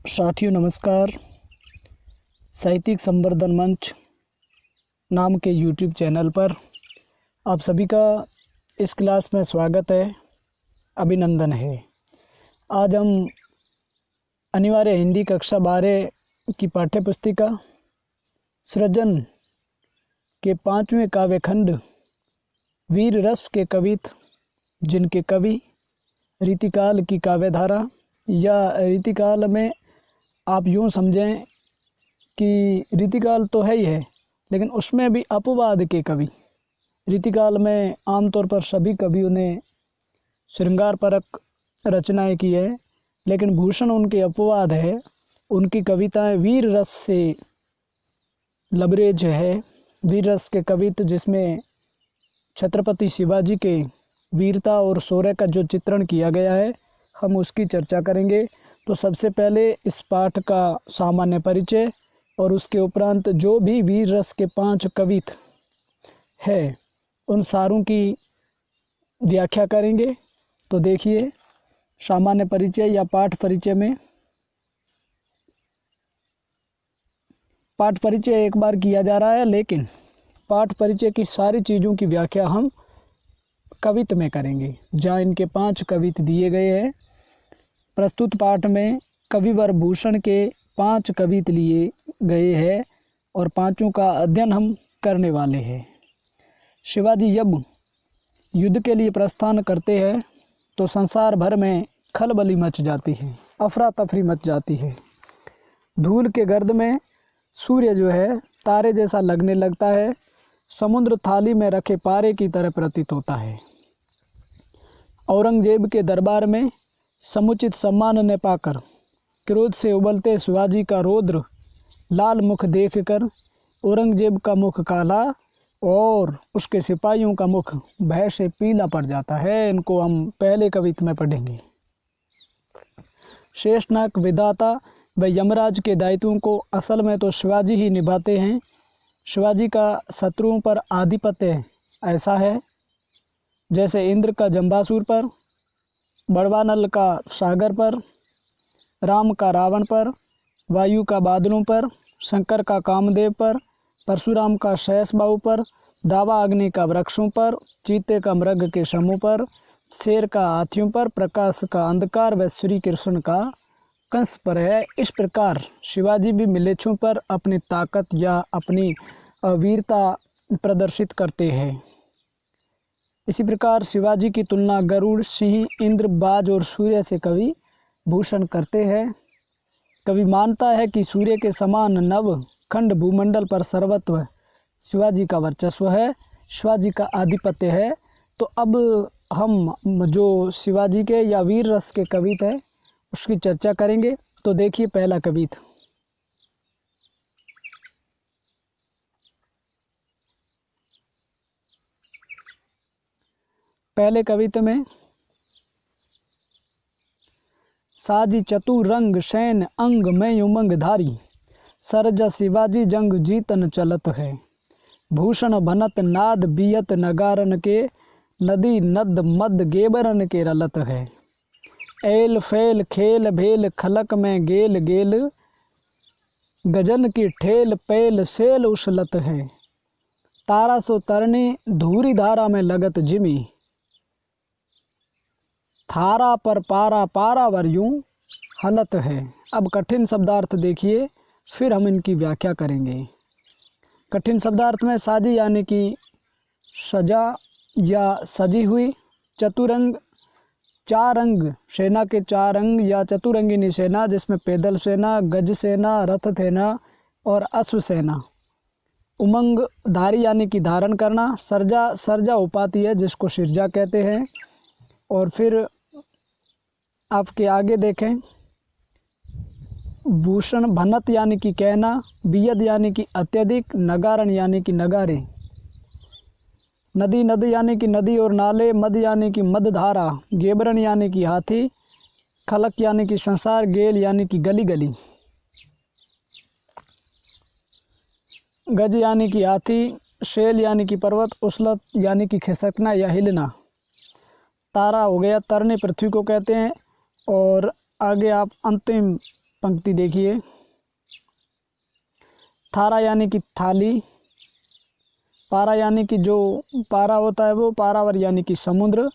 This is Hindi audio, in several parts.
साथियों नमस्कार। साहित्यिक संवर्धन मंच नाम के यूट्यूब चैनल पर आप सभी का इस क्लास में स्वागत है, अभिनंदन है। आज हम अनिवार्य हिंदी कक्षा 12 की पाठ्यपुस्तिका सृजन के 5वें काव्यखंड वीर रस के कवित, जिनके कवि रीतिकाल की काव्यधारा या रीतिकाल में आप यूँ समझें कि रीतिकाल तो है ही है, लेकिन उसमें भी अपवाद के कवि। रीतिकाल में आमतौर पर सभी कवियों ने श्रृंगारपरक रचनाएं की है, लेकिन भूषण उनके अपवाद है। उनकी कविताएं वीर रस से लबरेज है। वीर रस के कवित जिसमें छत्रपति शिवाजी के वीरता और शौर्य का जो चित्रण किया गया है, हम उसकी चर्चा करेंगे। तो सबसे पहले इस पाठ का सामान्य परिचय और उसके उपरांत जो भी वीर रस के 5 कवित है उन सारों की व्याख्या करेंगे। तो देखिए, सामान्य परिचय या पाठ परिचय में पाठ परिचय एक बार किया जा रहा है, लेकिन पाठ परिचय की सारी चीज़ों की व्याख्या हम कवित में करेंगे, जहाँ इनके 5 कवित दिए गए हैं। प्रस्तुत पाठ में कविवर भूषण के 5 कवित लिए गए हैं और 5 का अध्ययन हम करने वाले हैं। शिवाजी जब युद्ध के लिए प्रस्थान करते हैं तो संसार भर में खलबली मच जाती है, अफरा तफरी मच जाती है। धूल के गर्द में सूर्य जो है तारे जैसा लगने लगता है, समुद्र थाली में रखे पारे की तरह प्रतीत होता है। औरंगजेब के दरबार में समुचित सम्मान न पाकर क्रोध से उबलते शिवाजी का रौद्र लाल मुख देखकर औरंगजेब का मुख काला और उसके सिपाहियों का मुख भय से पीला पड़ जाता है। इनको हम पहले कवित में पढ़ेंगे। शेषनाग विधाता व यमराज के दायित्वों को असल में तो शिवाजी ही निभाते हैं। शिवाजी का शत्रुओं पर आधिपत्य ऐसा है जैसे इंद्र का जंबासुर पर, बड़वानल का सागर पर, राम का रावण पर, वायु का बादलों पर, शंकर का कामदेव पर, परशुराम का शेषबाहु पर, दावा अग्नि का वृक्षों पर, चीते का मृग के समूह पर, शेर का हाथियों पर, प्रकाश का अंधकार व श्री कृष्ण का कंस पर है। इस प्रकार शिवाजी भी मिलेच्छों पर अपनी ताकत या अपनी वीरता प्रदर्शित करते हैं। इसी प्रकार शिवाजी की तुलना गरुड़, सिंह, इंद्र, बाज और सूर्य से कवि भूषण करते हैं। कवि मानता है कि सूर्य के समान नव खंड भूमंडल पर सर्वत्व शिवाजी का वर्चस्व है, शिवाजी का आधिपत्य है। तो अब हम जो शिवाजी के या वीर रस के कवित है उसकी चर्चा करेंगे। तो देखिए, पहला कवित। पहले कविता में साजी चतुरंग सैन अंग में उमंग धारी, सरजा शिवाजी जंग जीतन चलत है। भूषण भनत नाद बियत नगारन के, नदी नद मद गेबरन के रलत है। एल फैल खेल भेल खलक में गेल गेल, गजन की ठेल पैल सेल उछलत है। तारा सो तरनी धूरी धारा में लगत जिमी, थारा पर पारा पारा वर यूं हलत है। अब कठिन शब्दार्थ देखिए, फिर हम इनकी व्याख्या करेंगे। कठिन शब्दार्थ में साजी यानी कि सजा या सजी हुई, चतुरंग 4 अंग, सेना के 4 अंग या चतुरंगिनी सेना, जिसमें पैदल सेना, गज सेना, रथ सेना और अश्व सेना। उमंग धारी यानी कि धारण करना। सरजा, सरजा उपाधि है जिसको सिरजा कहते हैं। और फिर आपके आगे देखें, भूषण भनत यानी कि कहना, बियद यानी कि अत्यधिक, नगारण यानी कि नगारे, नदी नदी यानी कि नदी और नाले, मद यानी कि मदधारा, गेबरन यानी कि हाथी, खलक यानी कि संसार, गेल यानी कि गली गली, गज यानी कि हाथी, शेल यानी कि पर्वत, उछलत यानी कि खिसकना या हिलना। तारा हो गया, तरने पृथ्वी को कहते हैं। और आगे आप अंतिम पंक्ति देखिए, थारा यानी कि थाली, पारा यानी कि जो पारा होता है वो, पारावर यानी कि समुद्र।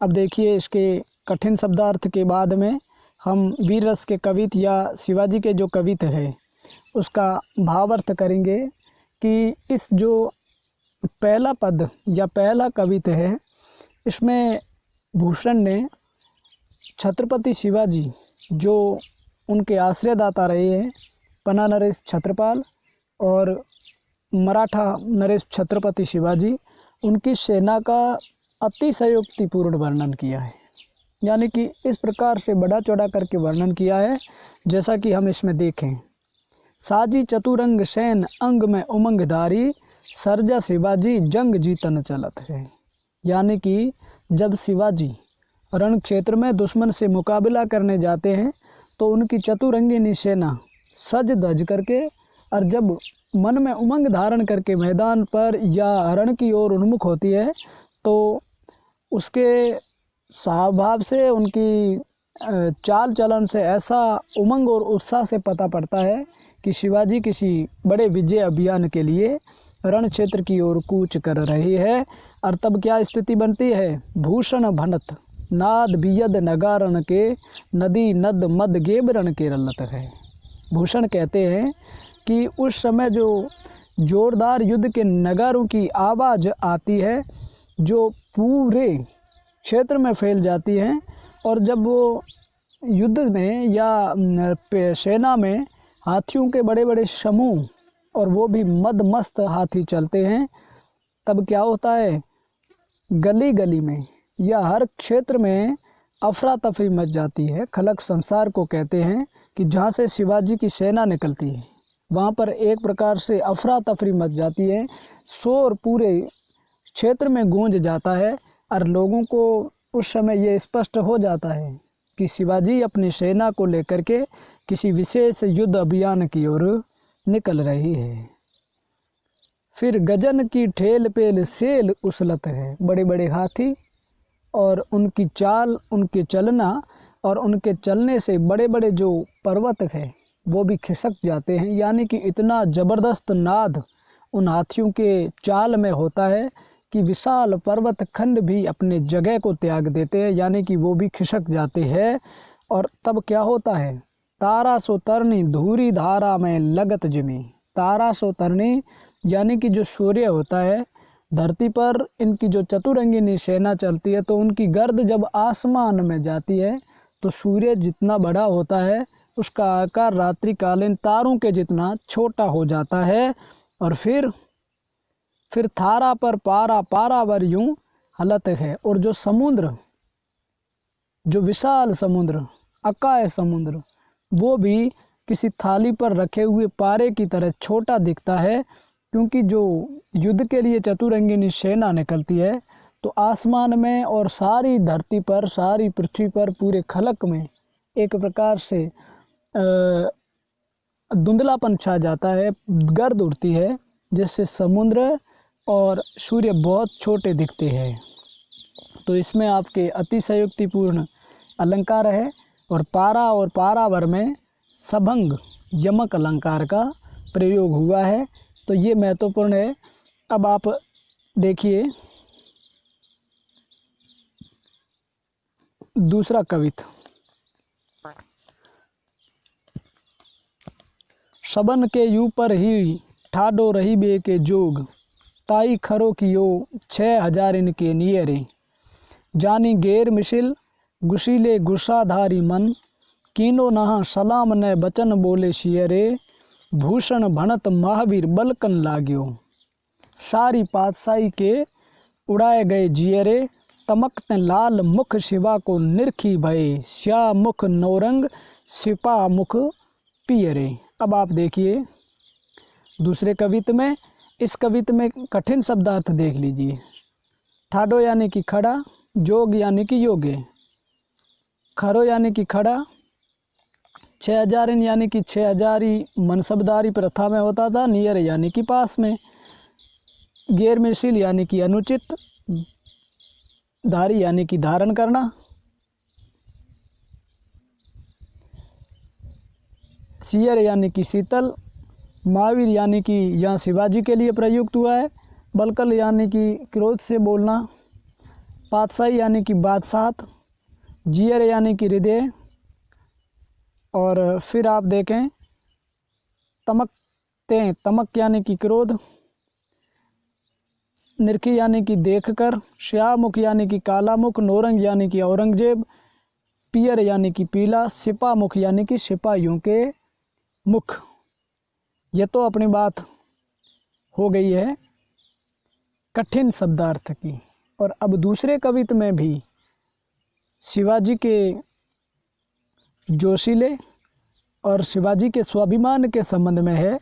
अब देखिए इसके कठिन शब्दार्थ के बाद में हम वीर रस के कवित या शिवाजी के जो कवित है उसका भावार्थ करेंगे कि इस जो पहला पद या पहला कवित है इसमें भूषण ने छत्रपति शिवाजी जो उनके आश्रयदाता रहे हैं, पन्ना नरेश छत्रपाल और मराठा नरेश छत्रपति शिवाजी, उनकी सेना का अतिशयोक्तिपूर्ण वर्णन किया है। यानी कि इस प्रकार से बढ़ा चढ़ा करके वर्णन किया है, जैसा कि हम इसमें देखें। साजी चतुरंग सैन अंग में उमंगधारी, सरजा शिवाजी जंग जीतन चलत है। यानी कि जब शिवाजी रण क्षेत्र में दुश्मन से मुकाबला करने जाते हैं तो उनकी चतुरंगिनी सेना सज धज करके और जब मन में उमंग धारण करके मैदान पर या रण की ओर उन्मुख होती है तो उसके स्वभाव से, उनकी चाल चलन से ऐसा उमंग और उत्साह से पता पड़ता है कि शिवाजी किसी बड़े विजय अभियान के लिए रण क्षेत्र की ओर कूच कर रही है। और तब क्या स्थिति बनती है, भूषण भनत नाद बियद नगारण के, नदी नद मद गेबरण के रलत है। भूषण कहते हैं कि उस समय जो जोरदार युद्ध के नगारों की आवाज़ आती है जो पूरे क्षेत्र में फैल जाती हैं, और जब वो युद्ध में या सेना में हाथियों के बड़े बड़े समूह और वो भी मदमस्त हाथी चलते हैं, तब क्या होता है, गली गली में या हर क्षेत्र में अफरा तफरी मच जाती है। खलक संसार को कहते हैं कि जहाँ से शिवाजी की सेना निकलती है वहाँ पर एक प्रकार से अफरा तफरी मच जाती है, शोर पूरे क्षेत्र में गूंज जाता है और लोगों को उस समय ये स्पष्ट हो जाता है कि शिवाजी अपनी सेना को लेकर के किसी विशेष युद्ध अभियान की ओर निकल रही है। फिर गजन की ठेल पेल सेल उछलत है। बड़े बड़े हाथी और उनकी चाल, उनके चलना और उनके चलने से बड़े बड़े जो पर्वत है वो भी खिसक जाते हैं। यानी कि इतना ज़बरदस्त नाद उन हाथियों के चाल में होता है कि विशाल पर्वत खंड भी अपने जगह को त्याग देते हैं, यानी कि वो भी खिसक जाते हैं। और तब क्या होता है, तारा सो तरनी धूरी धारा में लगत जिमी। तारा सो तरनी यानी कि जो सूर्य होता है धरती पर, इनकी जो चतुरंगिनी सेना चलती है तो उनकी गर्द जब आसमान में जाती है तो सूर्य जितना बड़ा होता है उसका आकार रात्रिकालीन तारों के जितना छोटा हो जाता है। और फिर थारा पर पारा पारावर यूं हलत है। और जो समुद्र, जो विशाल समुद्र, अकाय समुद्र, वो भी किसी थाली पर रखे हुए पारे की तरह छोटा दिखता है, क्योंकि जो युद्ध के लिए चतुरंगिनी सेना निकलती है तो आसमान में और सारी धरती पर, सारी पृथ्वी पर, पूरे खलक में एक प्रकार से धुंधलापन छा जाता है, गर्द उड़ती है, जिससे समुद्र और सूर्य बहुत छोटे दिखते हैं। तो इसमें आपके अतिशयोक्तिपूर्ण अलंकार है। और पारा और पारावर में सभंग यमक अलंकार का प्रयोग हुआ है, तो ये महत्वपूर्ण है। अब आप देखिए दूसरा कवित, सबन के यू पर ही ठाडो रही बे के जोग, ताई खरो कियो 6000 इनके नियरे, जानी गेर मिशिल गुशीले गुस्साधारी मन, कीनो नहा सलाम न बचन बोले शियरे, भूषण भनत महावीर बलकन लाग्यो, सारी पातशाही के उड़ाए गए जियरे, तमकते लाल मुख शिवा को निरखी भये, श्या मुख नौरंग सिपा मुख पियरे। अब आप देखिए दूसरे कवित में, इस कवित में कठिन शब्दार्थ देख लीजिए। ठाडो यानी कि खड़ा, जोग यानी कि योगे, खरो यानी कि खड़ा, 6000 यानी कि 6000 मनसबदारी प्रथा में होता था, नियर यानी कि पास में, गैर मिशिल यानी कि अनुचित, धारी यानी कि धारण करना, सियर यानी कि शीतल, महावीर यानी कि यहाँ शिवाजी के लिए प्रयुक्त हुआ है, बलकल यानी कि क्रोध से बोलना, पातशाही यानी कि बादशाहत, जियर यानी कि हृदय, और फिर आप देखें तमकते, तमक यानी कि क्रोध, निरखी यानी कि देखकर, श्यामुख यानी कि काला मुख, नौरंग यानी कि औरंगजेब, पियर यानी कि पीला, सिपा मुख यानी कि सिपाहियों के मुख। ये तो अपनी बात हो गई है कठिन शब्दार्थ की। और अब दूसरे कवित में भी शिवाजी के जोशीले और शिवाजी के स्वाभिमान के संबंध में है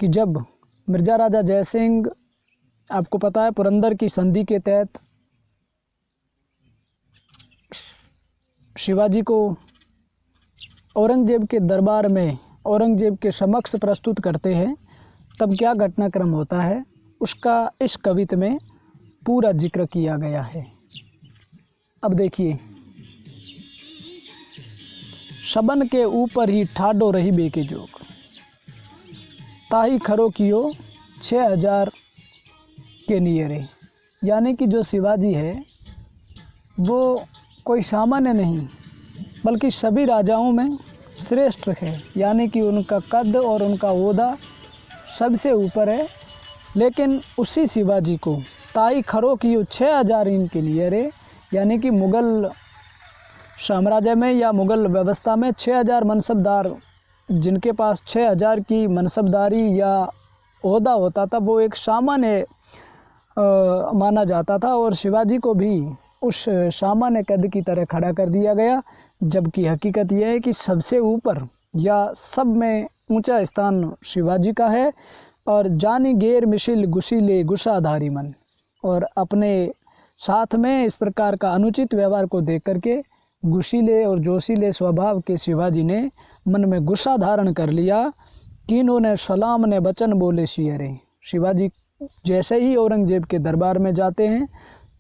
कि जब मिर्ज़ा राजा जयसिंह, आपको पता है पुरंदर की संधि के तहत शिवाजी को औरंगजेब के दरबार में, औरंगजेब के समक्ष प्रस्तुत करते हैं, तब क्या घटनाक्रम होता है उसका इस कवित में पूरा जिक्र किया गया है। अब देखिए, शबन के ऊपर ही ठाडो रही बेके जोग, ताही खरो कियो 6000 के नियरे। यानी कि जो शिवाजी है वो कोई सामान्य नहीं बल्कि सभी राजाओं में श्रेष्ठ है, यानी कि उनका कद और उनका ओहदा सबसे ऊपर है। लेकिन उसी शिवाजी को ताई खरो की 6000 इनके नियरे, यानी कि मुग़ल साम्राज्य में या मुग़ल व्यवस्था में 6000 मनसबदार, जिनके पास 6000 की मनसबदारी या ओहदा होता था, वो एक सामान्य माना जाता था और शिवाजी को भी उस सामान्य कद की तरह खड़ा कर दिया गया। जबकि हकीकत यह है कि सबसे ऊपर या सब में ऊंचा स्थान शिवाजी का है। और जानी गेर मिशिल गुशीले गुस्साधारी मन, और अपने साथ में इस प्रकार का अनुचित व्यवहार को देख करके गुशीले और जोशीले स्वभाव के शिवाजी ने मन में गुस्सा धारण कर लिया कि इन्होंने सलाम ने वचन बोले शियरे। शिवाजी जैसे ही औरंगजेब के दरबार में जाते हैं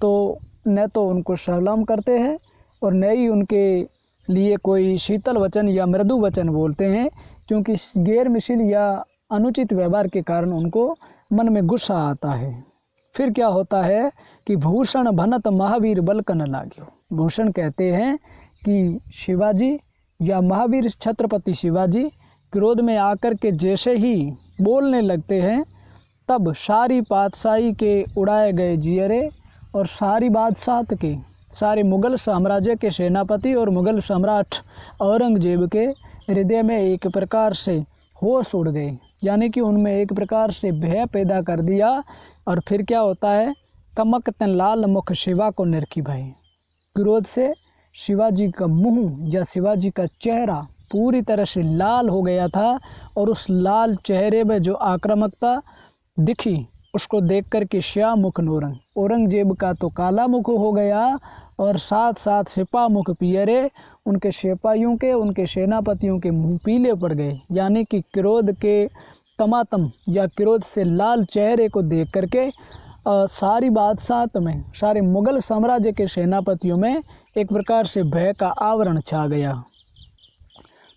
तो न तो उनको सलाम करते हैं और न ही उनके लिए कोई शीतल वचन या मृदु वचन बोलते हैं, क्योंकि गैर मिशिल या अनुचित व्यवहार के कारण उनको मन में गुस्सा आता है। फिर क्या होता है कि भूषण भनत महावीर बलकन लाग्यो। भूषण कहते हैं कि शिवाजी या महावीर छत्रपति शिवाजी क्रोध में आकर के जैसे ही बोलने लगते हैं, तब सारी पातशाही के उड़ाए गए जियरे और सारी बादशाहत के, सारे मुग़ल साम्राज्य के सेनापति और मुग़ल सम्राट औरंगजेब के हृदय में एक प्रकार से होश उड़ गए, यानी कि उनमें एक प्रकार से भय पैदा कर दिया। और फिर क्या होता है, तमकतन लाल मुख शिवा को निरखी भय। क्रोध से शिवाजी का मुंह या शिवाजी का चेहरा पूरी तरह से लाल हो गया था और उस लाल चेहरे में जो आक्रामकता दिखी उसको देख कर के श्याम मुख नौरंग, औरंगजेब का तो काला मुख हो गया और साथ साथ सिपा मुख पियरे, उनके सिपाहियों के, उनके सेनापतियों के मुंह पीले पड़ गए। यानी कि क्रोध के तमातम या क्रोध से लाल चेहरे को देख करके सारी बादशाहत में, सारे मुग़ल साम्राज्य के सेनापतियों में एक प्रकार से भय का आवरण छा गया।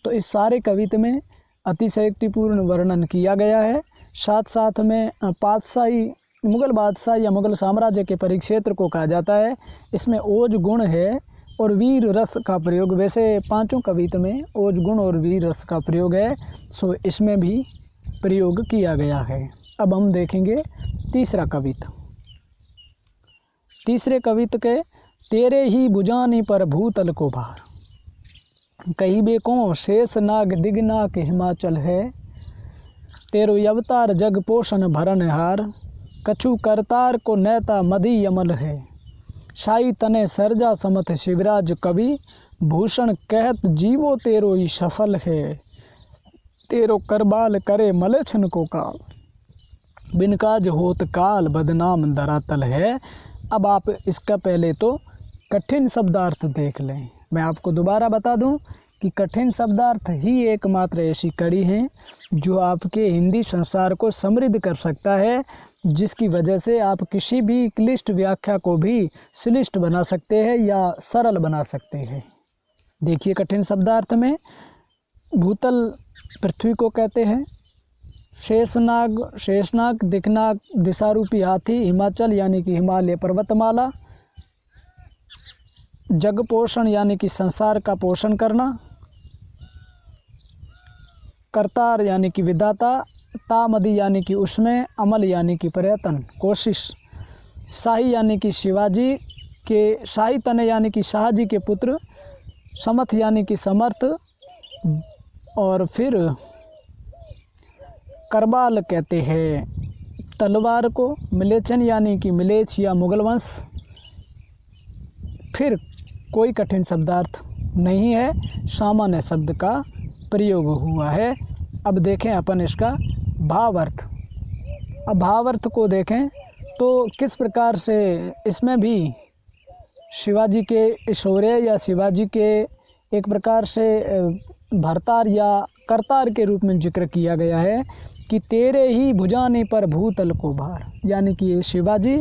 तो इस सारे कविता में अतिशयोक्तिपूर्ण वर्णन किया गया है। साथ साथ में पातशाही, मुग़ल बादशाह या मुग़ल साम्राज्य के परिक्षेत्र को कहा जाता है। इसमें ओज गुण है और वीर रस का प्रयोग, वैसे पांचों कविता में ओज गुण और वीर रस का प्रयोग है, सो इसमें भी प्रयोग किया गया है। अब हम देखेंगे तीसरा कविता। तीसरे कविता के तेरे ही बुझानी पर भूतल को भार, कही बेको शेष नाग दिगनाक हिमाचल है, तेरो अवतार जग पोषण भरन हार, कछु करतार को नेता मदी यमल है, साई तने सरजा समत शिवराज कवि, भूषण कहत जीवो तेरो ही सफल है, तेरो करबाल करे मलेछन को काल, बिनकाज होत काल बदनाम धरातल है। अब आप इसका पहले तो कठिन शब्दार्थ देख लें। मैं आपको दोबारा बता दूं कि कठिन शब्दार्थ ही एकमात्र ऐसी कड़ी है जो आपके हिंदी संसार को समृद्ध कर सकता है, जिसकी वजह से आप किसी भी क्लिष्ट व्याख्या को भी श्लिष्ट बना सकते हैं या सरल बना सकते हैं। देखिए कठिन शब्दार्थ में भूतल पृथ्वी को कहते हैं। शेषनाग दिखनाग दिशारूपी हाथी, हिमाचल यानी कि हिमालय पर्वतमाला, जग पोषण यानी कि संसार का पोषण करना, करतार यानी कि विधाता, तामदी यानी कि उसमें, अमल यानी कि प्रयत्न कोशिश, शाही यानी कि शिवाजी के, शाही तने यानी कि शाहजी के पुत्र, समर्थ यानी कि समर्थ, और फिर करबाल कहते हैं तलवार को, मिलेचन यानी कि मिलेच या मुगल वंश। फिर कोई कठिन शब्दार्थ नहीं है, सामान्य शब्द का प्रयोग हुआ है। अब देखें अपन इसका भावार्थ। अब भावार्थ को देखें तो किस प्रकार से इसमें भी शिवाजी के शौर्य या शिवाजी के एक प्रकार से भरतार या करतार के रूप में जिक्र किया गया है कि तेरे ही भुजाने पर भूतल को भार, यानी कि ये शिवाजी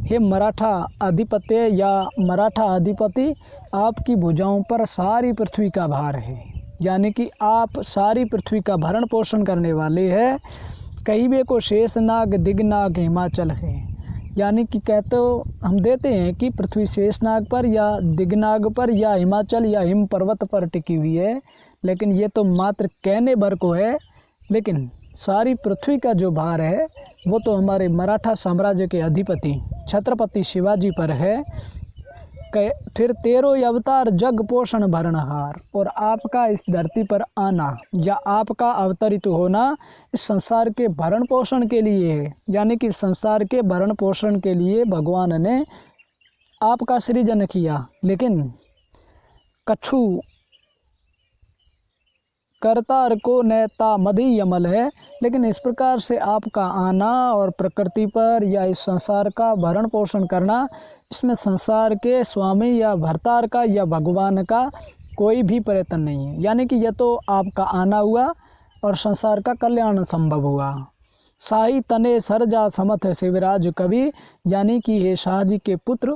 हे मराठा अधिपत्य या मराठा अधिपति, आपकी भुजाओं पर सारी पृथ्वी का भार है, यानी कि आप सारी पृथ्वी का भरण पोषण करने वाले हैं। कहीबे को शेषनाग दिग्नाग हिमाचल है, यानी कि कहते हो हम देते हैं कि पृथ्वी शेषनाग पर या दिग्नाग पर या हिमाचल या हिम पर्वत पर टिकी हुई है, लेकिन ये तो मात्र कहने भर को है। लेकिन सारी पृथ्वी का जो भार है वो तो हमारे मराठा साम्राज्य के अधिपति छत्रपति शिवाजी पर है। फिर 13 अवतार जग पोषण भरणहार, और आपका इस धरती पर आना या आपका अवतरित होना इस संसार के भरण पोषण के लिए है, यानी कि संसार के भरण पोषण के लिए भगवान ने आपका सृजन किया। लेकिन कछु करतार को नेता मधी अमल है, लेकिन इस प्रकार से आपका आना और प्रकृति पर या इस संसार का भरण पोषण करना, इसमें संसार के स्वामी या भरतार का या भगवान का कोई भी प्रयत्न नहीं है, यानी कि यह तो आपका आना हुआ और संसार का कल्याण संभव हुआ। शाही तने सरजा समथ शिवराज कवि, यानी कि हे शाहजी के पुत्र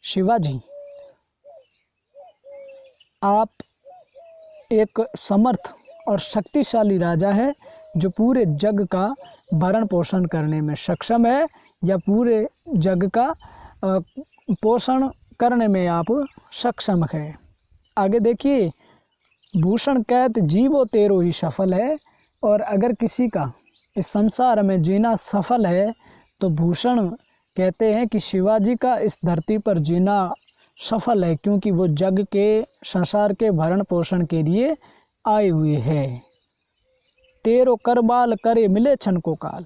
शिवाजी, आप एक समर्थ और शक्तिशाली राजा है जो पूरे जग का भरण पोषण करने में सक्षम है, या पूरे जग का पोषण करने में आप सक्षम है। आगे देखिए, भूषण कैत जीवो तेरो ही सफल है, और अगर किसी का इस संसार में जीना सफल है तो भूषण कहते हैं कि शिवाजी का इस धरती पर जीना सफल है, क्योंकि वो जग के संसार के भरण पोषण के लिए आए हुए हैं। तेरो करबाल करे मिलेच्छन को काल,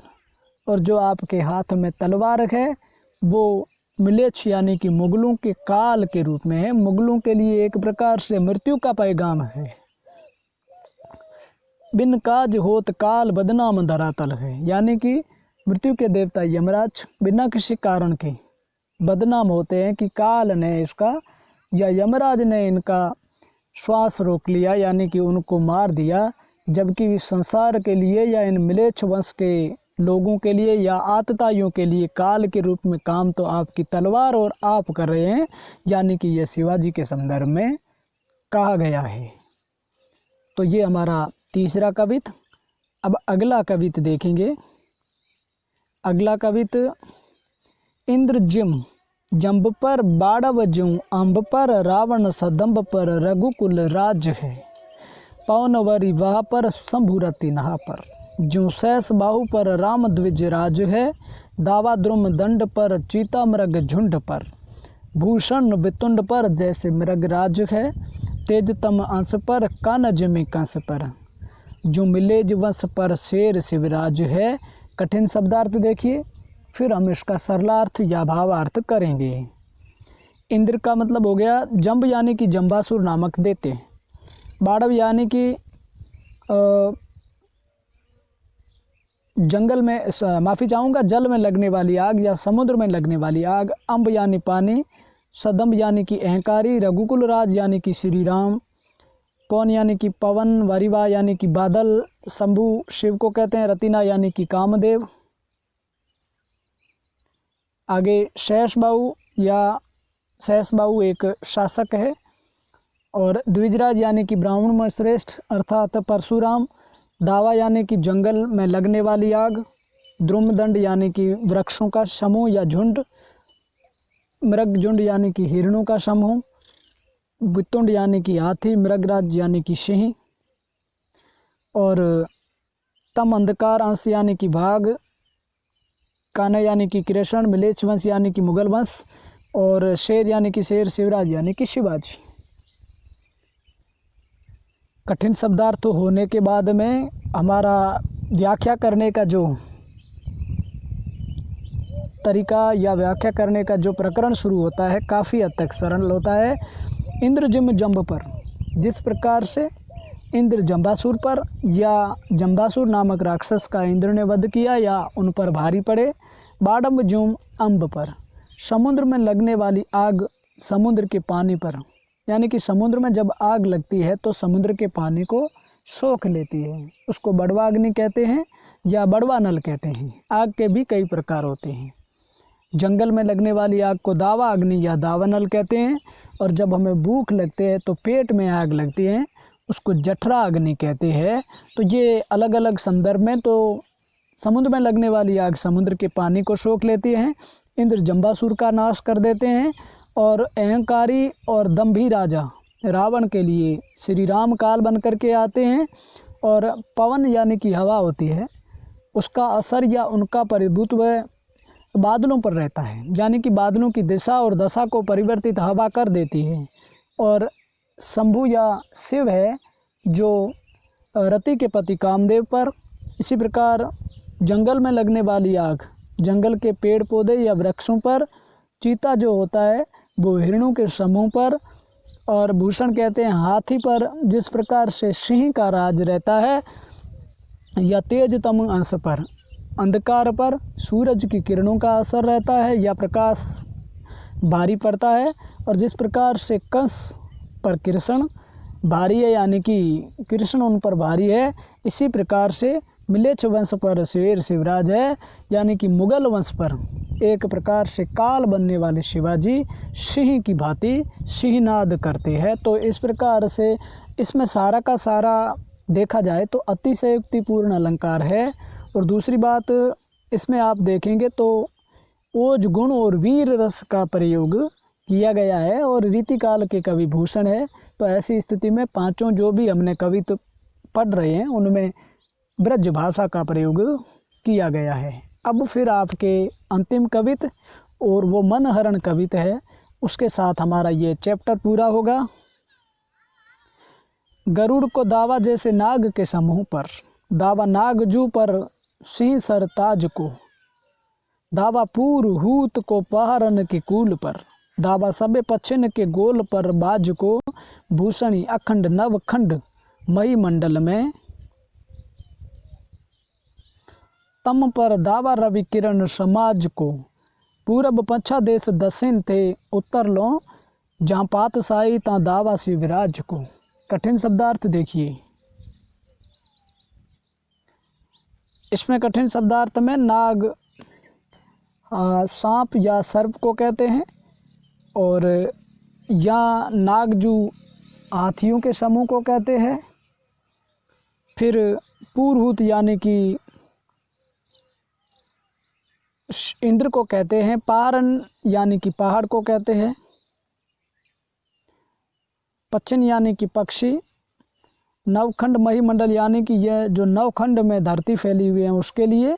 और जो आपके हाथ में तलवार है वो मिलेच्छ यानी कि मुगलों के काल के रूप में है, मुगलों के लिए एक प्रकार से मृत्यु का पैगाम है। बिन काज होत काल बदनाम धरातल है, यानी कि मृत्यु के देवता यमराज बिना किसी कारण के बदनाम होते हैं कि काल ने इसका या यमराज ने इनका श्वास रोक लिया, यानी कि उनको मार दिया, जबकि इस संसार के लिए या इन मिलेच्छ वंश के लोगों के लिए या आतताइयों के लिए काल के रूप में काम तो आपकी तलवार और आप कर रहे हैं, यानी कि यह शिवाजी के संदर्भ में कहा गया है। तो ये हमारा तीसरा कवित। अब अगला कवित देखेंगे। अगला कवित, इंद्रजिम जंब पर बाड़व ज्यों अम्ब पर, रावण सदम्ब पर रघुकुल राज है, पवनवरी वाह पर शंभुरति नहा पर, ज्यों शेष बाहु पर राम द्विज राज है, दावा द्रुम दंड पर चीता मृग झुंड पर, भूषण वितुंड पर जैसे मृग राज है, तेजतम अंश पर कानज में कंस पर, जो मिलेज वंश पर शेर शिवराज है। कठिन शब्दार्थ देखिए, फिर हम इसका सरलार्थ या भावार्थ करेंगे। इंद्र का मतलब हो गया जंब, यानी कि जंबासुर नामक दैत्य। बाड़व यानी कि जंगल में, माफ़ी चाहूँगा, जल में लगने वाली आग या समुद्र में लगने वाली आग। अम्ब यानी पानी, सदम्ब यानी कि अहंकारी, रघुकुल राज यानी कि श्री राम, पवन यानी कि पवन, वरिवा यानी कि बादल, शंभु शिव को कहते हैं, रतिना यानी कि कामदेव। आगे शेषबाहु या शेषबाहु एक शासक है, और द्विजराज यानी कि ब्राह्मण में श्रेष्ठ अर्थात परशुराम, दावा यानी कि जंगल में लगने वाली आग, द्रुमदंड यानी कि वृक्षों का समूह या झुंड, मृगझुंड यानी कि हिरणों का समूह, वितुंड यानी कि हाथी, मृगराज यानी कि सिंह, और तम अंधकार अंश यानी कि भाग, कान्हा यानी कि कृष्ण, मिलेच्छ वंश यानी कि मुगल वंश, और शेर यानी कि शेर, शिवराज यानी कि शिवाजी। कठिन शब्दार्थ होने के बाद में हमारा व्याख्या करने का जो तरीका या व्याख्या करने का जो प्रकरण शुरू होता है काफ़ी हद तक सरल होता है। इंद्र जिम जंब पर, जिस प्रकार से इंद्र जंबासुर पर या जंबासुर नामक राक्षस का इंद्र ने वध किया या उन पर भारी पड़े। बाडम्ब जुम अम्ब पर, समुद्र में लगने वाली आग समुद्र के पानी पर, यानी कि समुद्र में जब आग लगती है तो समुद्र के पानी को सोख लेती है, उसको बड़वा अग्नि कहते हैं या बड़वा नल कहते हैं। आग के भी कई प्रकार होते हैं। जंगल में लगने वाली आग को दावा अग्नि या दावा नल कहते हैं, और जब हमें भूख लगती है तो पेट में आग लगती है उसको जठरा अग्नि कहते हैं। तो ये अलग अलग संदर्भ में, तो समुद्र में लगने वाली आग समुद्र के पानी को सोख लेती है। इंद्र जंबासुर का नाश कर देते हैं, और अहंकारी और दंभी राजा रावण के लिए श्री राम काल बन करके आते हैं, और पवन यानी कि हवा होती है उसका असर या उनका परिभुत्व बादलों पर रहता है, यानी कि बादलों की दिशा और दशा को परिवर्तित हवा कर देती है। और शंभु या शिव है जो रति के पति कामदेव पर। इसी प्रकार जंगल में लगने वाली आग जंगल के पेड़ पौधे या वृक्षों पर, चीता जो होता है वो हिरणों के समूह पर, और भूषण कहते हैं हाथी पर। जिस प्रकार से सिंह का राज रहता है, या तेजतम अंश पर, अंधकार पर सूरज की किरणों का असर रहता है या प्रकाश भारी पड़ता है। और जिस प्रकार से कंस पर कृष्ण भारी है, यानी कि कृष्ण उन पर भारी है, इसी प्रकार से मिलेच्छ वंश पर शेर शिवराज है, यानी कि मुगल वंश पर एक प्रकार से काल बनने वाले शिवाजी सिंह की भांति सिंहनाद करते हैं। तो इस प्रकार से इसमें सारा का सारा देखा जाए तो अतिशयोक्तिपूर्ण अलंकार है। और दूसरी बात इसमें आप देखेंगे तो ओज गुण और वीर रस का प्रयोग किया गया है, और रीतिकाल के कवि भूषण है। तो ऐसी स्थिति में पांचों जो भी हमने कवित्व पढ़ रहे हैं उनमें ब्रज भाषा का प्रयोग किया गया है। अब फिर आपके अंतिम कवित्व और वो मनहरण कवित्व है, उसके साथ हमारा ये चैप्टर पूरा होगा। गरुड़ को दावा जैसे नाग के समूह पर, दावा नागजू पर सिंह सर ताज को, दावा पूर हूत को पहरन के कूल पर, दावा सबे पच्छिन के गोल पर बाज को, भूषणी अखंड नवखंड मई मंडल में, तम पर दावा रवि किरण समाज को, पूरब पच्छा देश दक्षिण थे उत्तर लो, जहाँ पातशाही ता दावा शिवराज को। कठिन शब्दार्थ देखिए, इसमें कठिन शब्दार्थ में नाग सांप या सर्प को कहते हैं, और या नागजू हाथियों के समूह को कहते हैं। फिर पूर्वहूत यानी कि इंद्र को कहते हैं, पारन यानी कि पहाड़ को कहते हैं, पश्चिम यानी कि पक्षी, नवखंड महिमंडल यानी कि यह जो नवखंड में धरती फैली हुई है उसके लिए।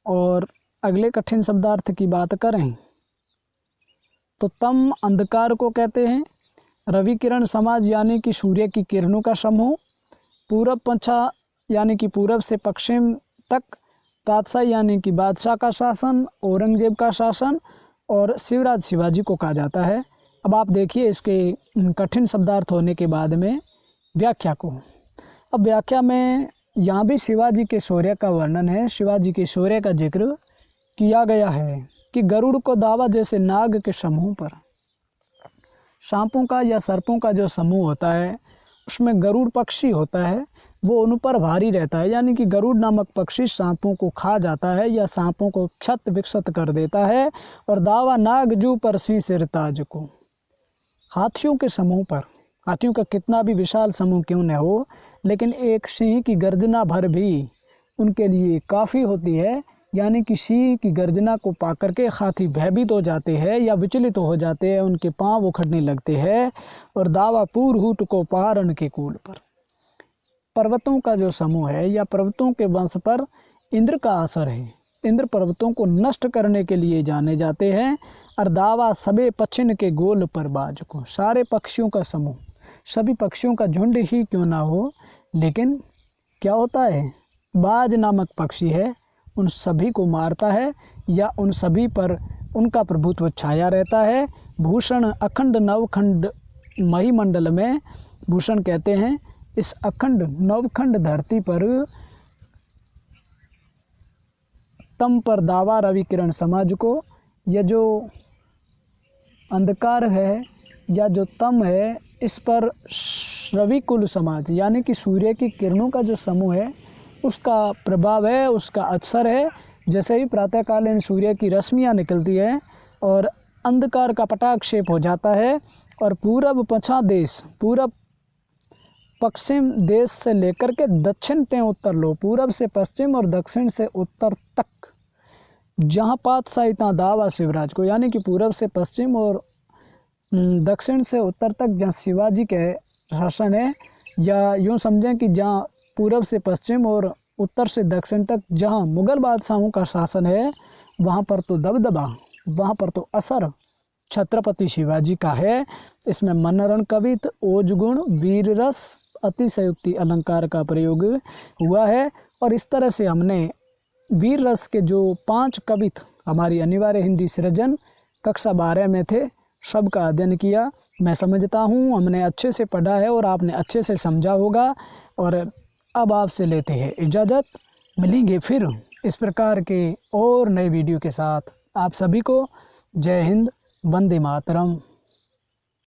और अगले कठिन शब्दार्थ की बात करें तो तम अंधकार को कहते हैं, रवि किरण समाज यानी कि सूर्य की किरणों का समूह, पूरब पच्छा यानी कि पूरब से पश्चिम तक, बादशाह यानी कि बादशाह का शासन, औरंगजेब का शासन, और शिवराज शिवाजी को कहा जाता है। अब आप देखिए इसके कठिन शब्दार्थ होने के बाद में व्याख्या को। अब व्याख्या में यहाँ भी शिवाजी के शौर्य का वर्णन है, शिवाजी के शौर्य का जिक्र किया गया है कि गरुड़ को दावा जैसे नाग के समूह पर, सांपों का या सर्पों का जो समूह होता है उसमें गरुड़ पक्षी होता है, वो उन पर भारी रहता है, यानी कि गरुड़ नामक पक्षी सांपों को खा जाता है या सांपों को क्षत विक्षत कर देता है। और दावा नागजू पर सिंह सिरताज को, हाथियों के समूह पर, हाथियों का कितना भी विशाल समूह क्यों न हो, लेकिन एक सिंह की गर्जना भर भी उनके लिए काफ़ी होती है। यानी कि सिंह की गर्जना को पाकर के हाथी भयभीत हो जाते हैं या विचलित हो जाते हैं, उनके पांव उखड़ने लगते हैं। और दावा पूर्वहूत को पारण के कूल पर, पर्वतों का जो समूह है या पर्वतों के वंश पर इंद्र का असर है। इंद्र पर्वतों को नष्ट करने के लिए जाने जाते हैं। और दावा सबे पक्षिन के गोल पर बाज को, सारे पक्षियों का समूह, सभी पक्षियों का झुंड ही क्यों ना हो, लेकिन क्या होता है, बाज नामक पक्षी है, उन सभी को मारता है या उन सभी पर उनका प्रभुत्व छाया रहता है। भूषण अखंड नवखंड महीमंडल में, भूषण कहते हैं इस अखंड नवखंड धरती पर तम पर दावा रवि किरण समाज को, यह जो अंधकार है या जो तम है, इस पर रविकुल समाज यानी कि सूर्य की किरणों का जो समूह है उसका प्रभाव है, उसका असर है। जैसे ही प्रातःकालीन सूर्य की रश्मियाँ निकलती है और अंधकार का पटाक्षेप हो जाता है और पूरब पश्चिम देश, पूरब पश्चिम देश से लेकर के दक्षिण ते उत्तर लो, पूरब से पश्चिम और दक्षिण से उत्तर तक जहाँ पातशाही ता दावा शिवराज को, यानी कि पूरब से पश्चिम और दक्षिण से उत्तर तक जहाँ शिवाजी के शासन है, या यूँ समझें कि जहाँ पूरब से पश्चिम और उत्तर से दक्षिण तक जहाँ मुग़ल बादशाहों का शासन है, वहाँ पर तो दबदबा, वहाँ पर तो असर छत्रपति शिवाजी का है। इसमें मनरण कवित, ओजगुण, वीर रस, अतिशयोक्ति अलंकार का प्रयोग हुआ है। और इस तरह से हमने वीर रस के जो 5 कवित हमारी अनिवार्य हिंदी सृजन कक्षा 12 में थे, सबका अध्ययन किया। मैं समझता हूँ हमने अच्छे से पढ़ा है और आपने अच्छे से समझा होगा। और अब आपसे लेते हैं इजाज़त, मिलेंगे फिर इस प्रकार के और नए वीडियो के साथ। आप सभी को जय हिंद, वंदे मातरम।